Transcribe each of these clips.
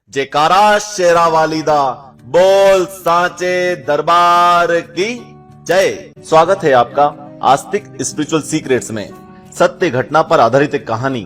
जयकारा शेरा वालिदा, बोल सांचे दरबार की जय। स्वागत है आपका आस्तिक स्पिरिचुअल सीक्रेट्स में। सत्य घटना पर आधारित एक कहानी।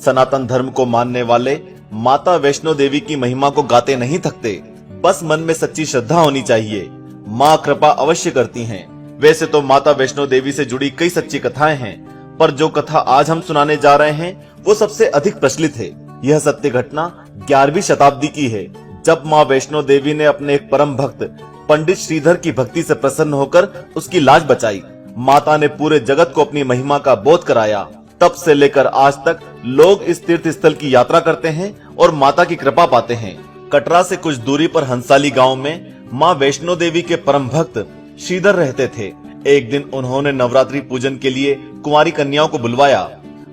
सनातन धर्म को मानने वाले माता वैष्णो देवी की महिमा को गाते नहीं थकते, बस मन में सच्ची श्रद्धा होनी चाहिए। माँ कृपा अवश्य करती हैं। वैसे तो माता वैष्णो देवी से जुड़ी कई सच्ची कथाएं हैं, पर जो कथा आज हम सुनाने जा रहे हैं वो सबसे अधिक प्रचलित है। यह सत्य घटना 11वीं शताब्दी की है, जब माँ वैष्णो देवी ने अपने एक परम भक्त पंडित श्रीधर की भक्ति से प्रसन्न होकर उसकी लाज बचाई। माता ने पूरे जगत को अपनी महिमा का बोध कराया। तब से लेकर आज तक लोग इस तीर्थ स्थल की यात्रा करते हैं और माता की कृपा पाते हैं। कटरा से कुछ दूरी पर हंसाली गांव में माँ वैष्णो देवी के परम भक्त श्रीधर रहते थे। एक दिन उन्होंने नवरात्रि पूजन के लिए कुंवारी कन्याओं को बुलवाया।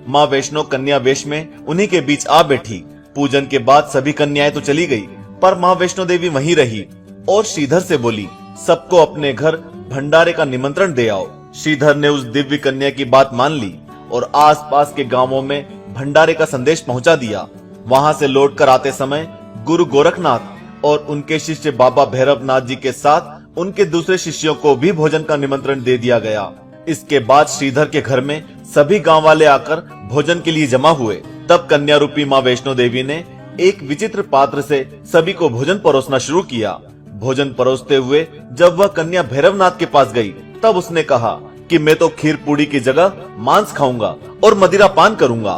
माँ वैष्णो कन्या वेश में उन्हीं के बीच आ बैठी। पूजन के बाद सभी कन्याएं तो चली गई, पर माँ वैष्णो देवी वहीं रही और श्रीधर से बोली, सबको अपने घर भंडारे का निमंत्रण दे आओ। श्रीधर ने उस दिव्य कन्या की बात मान ली और आसपास के गांवों में भंडारे का संदेश पहुंचा दिया। वहां से लौटकर आते समय गुरु गोरखनाथ और उनके शिष्य बाबा भैरवनाथ जी के साथ उनके दूसरे शिष्यों को भी भोजन का निमंत्रण दे दिया गया। इसके बाद श्रीधर के घर में सभी गांव वाले आकर भोजन के लिए जमा हुए। तब कन्या रूपी माँ वैष्णो देवी ने एक विचित्र पात्र से सभी को भोजन परोसना शुरू किया। भोजन परोसते हुए जब वह कन्या भैरवनाथ के पास गई, तब उसने कहा कि मैं तो खीर पूड़ी की जगह मांस खाऊंगा और मदिरा पान करूंगा।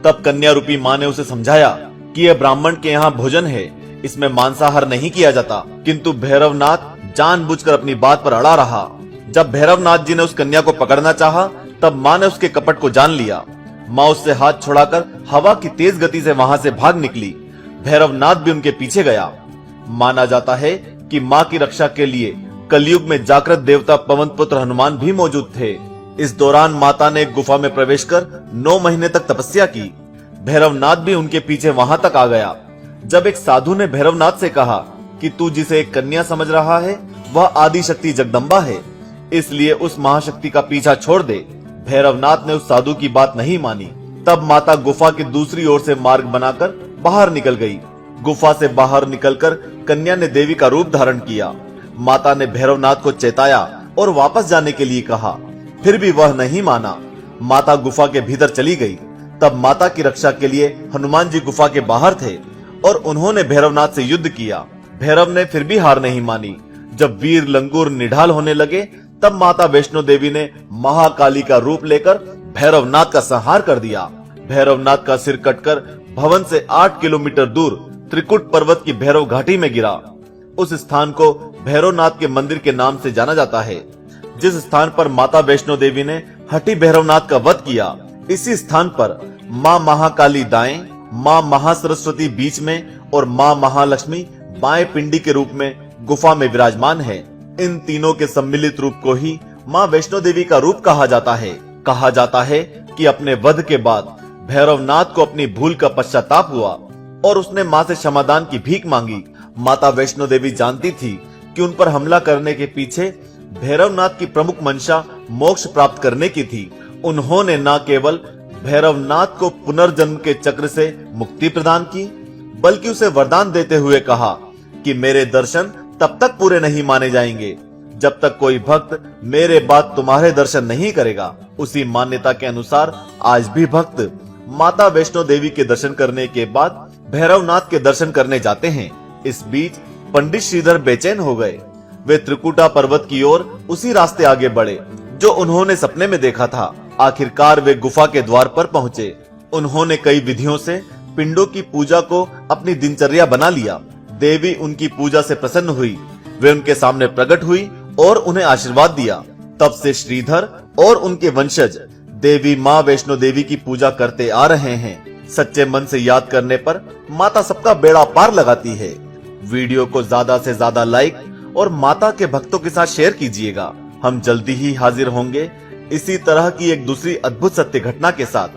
तब कन्या रूपी माँ ने उसे समझाया कि यह ब्राह्मण के यहाँ भोजन है, इसमें मांसाहार नहीं किया जाता। किंतु भैरवनाथ जानबूझकर अपनी बात पर अड़ा रहा। जब भैरवनाथ जी ने उस कन्या को पकड़ना चाहा, तब माँ ने उसके कपट को जान लिया। माँ उससे हाथ छुड़ाकर हवा की तेज गति से वहां से भाग निकली। भैरवनाथ भी उनके पीछे गया। माना जाता है कि माँ की रक्षा के लिए कलयुग में जागृत देवता पवन पुत्र हनुमान भी मौजूद थे। इस दौरान माता ने एक गुफा में प्रवेश कर 9 महीने तक तपस्या की। भैरवनाथ भी उनके पीछे वहां तक आ गया। जब एक साधु ने भैरवनाथ से कहा कि तू जिसे एक कन्या समझ रहा है वह आदि शक्ति जगदम्बा है, इसलिए उस महाशक्ति का पीछा छोड़ दे। भैरवनाथ ने उस साधु की बात नहीं मानी। तब माता गुफा की दूसरी ओर से मार्ग बनाकर बाहर निकल गई। गुफा से बाहर निकलकर कन्या ने देवी का रूप धारण किया। माता ने भैरवनाथ को चेताया और वापस जाने के लिए कहा, फिर भी वह नहीं माना। माता गुफा के भीतर चली गई। तब माता की रक्षा के लिए हनुमान जी गुफा के बाहर थे और उन्होंने भैरवनाथ से युद्ध किया। भैरव ने फिर भी हार नहीं मानी। जब वीर लंगूर निढाल होने लगे, तब माता वैष्णो देवी ने महाकाली का रूप लेकर भैरवनाथ का संहार कर दिया। भैरवनाथ का सिर कटकर भवन से 8 किलोमीटर दूर त्रिकुट पर्वत की भैरव घाटी में गिरा। उस स्थान को भैरवनाथ के मंदिर के नाम से जाना जाता है, जिस स्थान पर माता वैष्णो देवी ने हठी भैरवनाथ का वध किया। इसी स्थान पर माँ महाकाली दाएं, माँ महासरस्वती बीच में और माँ महालक्ष्मी बाएं पिंडी के रूप में गुफा में विराजमान है। इन तीनों के सम्मिलित रूप को ही माँ वैष्णो देवी का रूप कहा जाता है। कहा जाता है कि अपने वध के बाद भैरवनाथ को अपनी भूल का पश्चाताप हुआ और उसने माँ से क्षमादान की भीख मांगी। माता वैष्णो देवी जानती थी कि उन पर हमला करने के पीछे भैरवनाथ की प्रमुख मंशा मोक्ष प्राप्त करने की थी। उन्होंने न केवल भैरवनाथ को पुनर्जन्म के चक्र से मुक्ति प्रदान की, बल्कि उसे वरदान देते हुए कहा कि मेरे दर्शन तब तक पूरे नहीं माने जाएंगे जब तक कोई भक्त मेरे बाद तुम्हारे दर्शन नहीं करेगा। उसी मान्यता के अनुसार आज भी भक्त माता वैष्णो देवी के दर्शन करने के बाद भैरवनाथ के दर्शन करने जाते हैं। इस बीच पंडित श्रीधर बेचैन हो गए। वे त्रिकुटा पर्वत की ओर उसी रास्ते आगे बढ़े जो उन्होंने सपने में देखा था। आखिरकार वे गुफा के द्वार पर पहुंचे। उन्होंने कई विधियों से पिंडों की पूजा को अपनी दिनचर्या बना लिया। देवी उनकी पूजा से प्रसन्न हुई। वे उनके सामने प्रकट हुई और उन्हें आशीर्वाद दिया। तब से श्रीधर और उनके वंशज देवी माँ वैष्णो देवी की पूजा करते आ रहे हैं। सच्चे मन से याद करने पर माता सबका बेड़ा पार लगाती है। वीडियो को ज्यादा से ज्यादा लाइक और माता के भक्तों के साथ शेयर कीजिएगा। हम जल्दी ही हाजिर होंगे इसी तरह की एक दूसरी अद्भुत सत्य घटना के साथ।